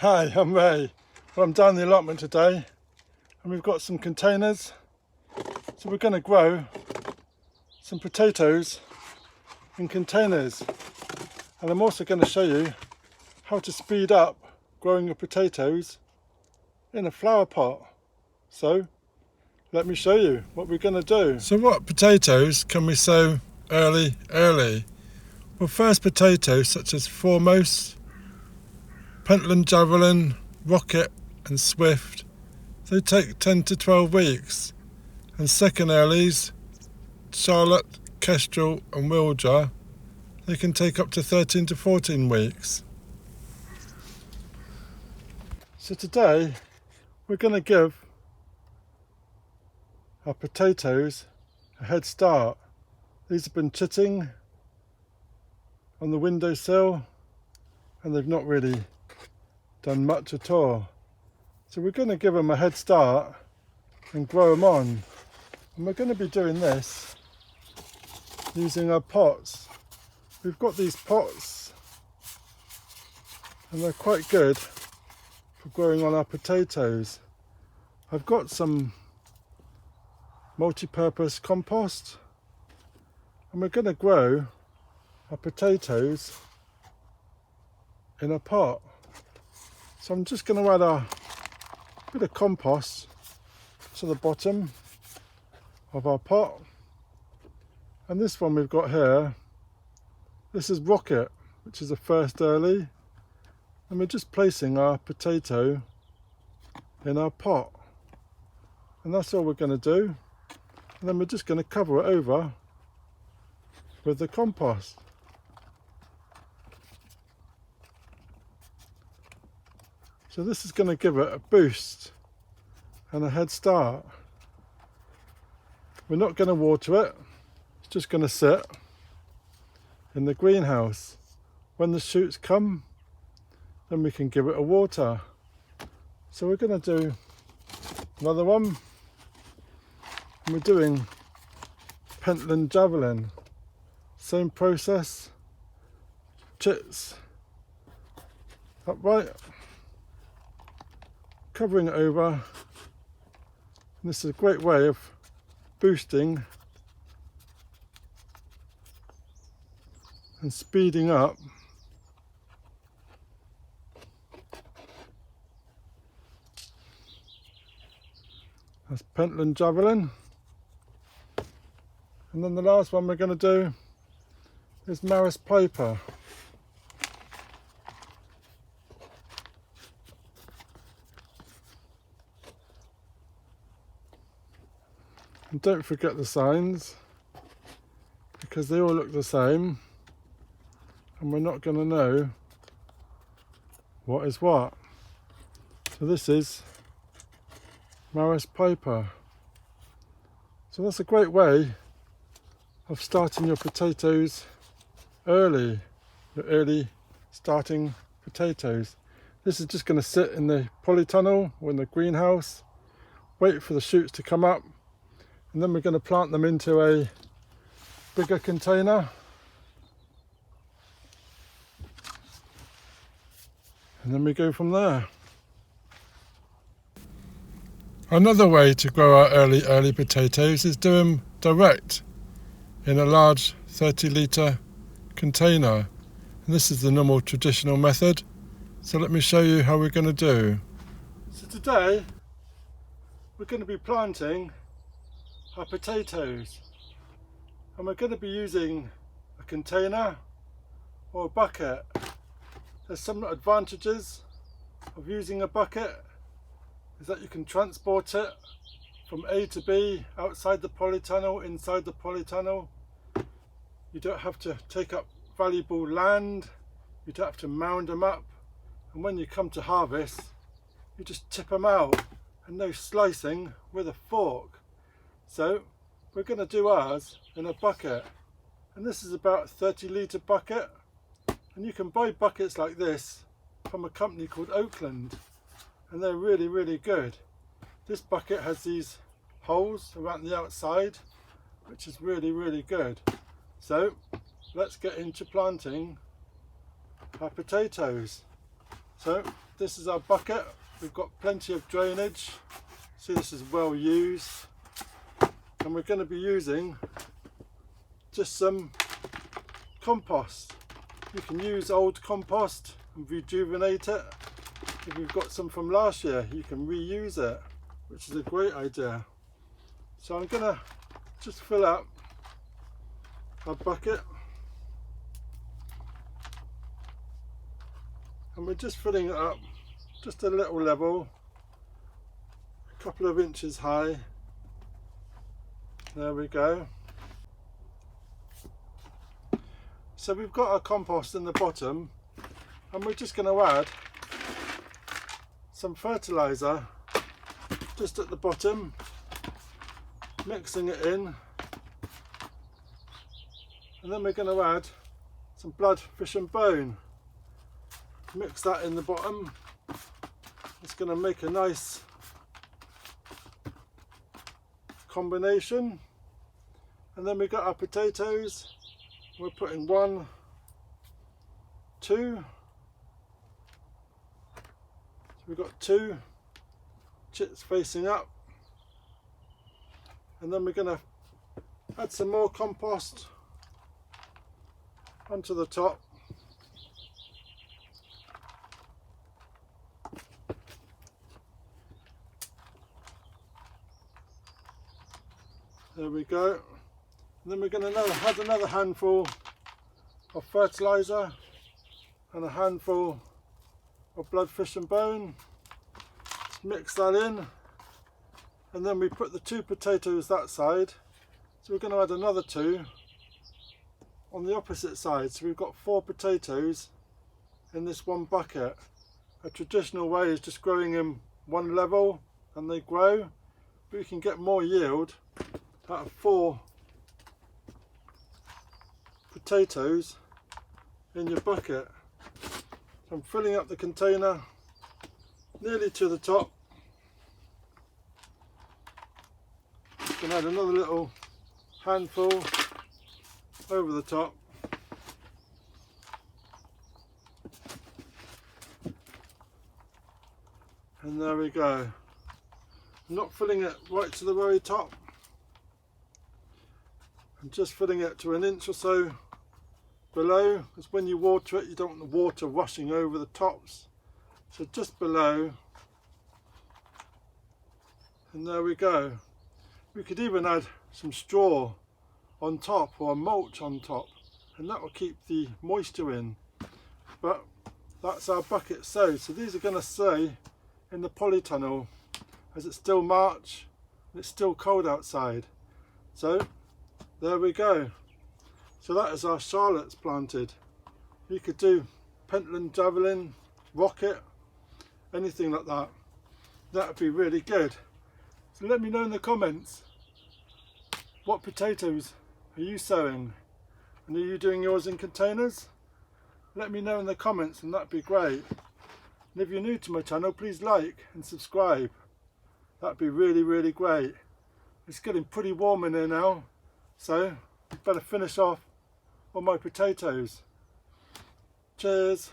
Hi, I'm Ray. Well, I'm down the allotment today and we've got some containers. So we're going to grow some potatoes in containers. And I'm also going to show you how to speed up growing your potatoes in a flower pot. So let me show you what we're going to do. So what potatoes can we sow early? Well, first potatoes such as Foremost, Pentland Javelin, Rocket and Swift, they take 10 to 12 weeks. And second earlies, Charlotte, Kestrel and Wilger, they can take up to 13 to 14 weeks. So today we're going to give our potatoes a head start. These have been chitting on the windowsill and they've not really done much at all. So we're going to give them a head start and grow them on. And we're going to be doing this using our pots. We've got these pots and they're quite good for growing on our potatoes. I've got some multi-purpose compost and we're going to grow our potatoes in a pot. So I'm just going to add a bit of compost to the bottom of our pot. And this one we've got here, this is Rocket, which is a first early. And we're just placing our potato in our pot. And that's all we're going to do. And then we're just going to cover it over with the compost. So this is going to give it a boost and a head start. We're not going to water it, it's just going to sit in the greenhouse. When the shoots come, then we can give it a water. So we're going to do another one. And we're doing Pentland Javelin. Same process, chits upright, covering it over. And this is a great way of boosting and speeding up that's Pentland Javelin. And then the last one we're going to do is Maris Piper. And don't forget the signs because they all look the same and we're not going to know what is what. So this is Maris Piper. So that's a great way of starting your potatoes early, your early starting potatoes. This is just going to sit in the polytunnel or in the greenhouse, wait for the shoots to come up, and then we're going to plant them into a bigger container. And then we go from there. Another way to grow our early potatoes is do them direct in a large 30-litre container. And this is the normal traditional method. So let me show you how we're going to do. So today we're going to be planting our potatoes. And we're going to be using a container or a bucket. There's some advantages of using a bucket is that you can transport it from A to B, outside the polytunnel, inside the polytunnel. You don't have to take up valuable land, you don't have to mound them up, and when you come to harvest, you just tip them out and no slicing with a fork. So we're going to do ours in a bucket, and this is about a 30-litre bucket, and you can buy buckets like this from a company called Oakland, and they're really good. This bucket has these holes around the outside, which is really good. So let's get into planting our potatoes. So this is our bucket. We've got plenty of drainage. See, this is well used. And we're going to be using just some compost. You can use old compost and rejuvenate it. If you've got some from last year, you can reuse it, which is a great idea. So I'm going to just fill up our bucket, and we're just filling it up just a little level, a couple of inches high. There we go. So we've got our compost in the bottom, and we're just going to add some fertilizer just at the bottom, mixing it in, and then we're going to add some blood, fish and bone. Mix that in the bottom. It's going to make a nice combination. And then we've got our potatoes. We're putting 1, 2. So we've got 2 chits facing up. And then we're going to add some more compost onto the top. There we go. And then we're going to add another handful of fertilizer and a handful of blood, fish and bone. Just mix that in, and then we put the 2 potatoes that side. So we're going to add another 2 on the opposite side. So we've got 4 potatoes in this one bucket. A traditional way is just growing them one level and they grow, but you can get more yield out of 4 potatoes in your bucket. So I'm filling up the container nearly to the top. You can add another little handful over the top. And there we go. I'm not filling it right to the very top. I'm just filling it to an inch or so below, because when you water it, you don't want the water rushing over the tops. So just below. And there we go. We could even add some straw on top or mulch on top, and that will keep the moisture in. But that's our bucket sowed. So these are going to stay in the polytunnel as it's still March and it's still cold outside. So there we go. So that is our Charlottes planted. You could do Pentland javelin, rocket, anything like that. That would be really good. So let me know in the comments, what potatoes are you sowing? And are you doing yours in containers? Let me know in the comments, and that'd be great. And if you're new to my channel, please like and subscribe. That'd be really, really great. It's getting pretty warm in here now, so I better finish off on my potatoes. Cheers.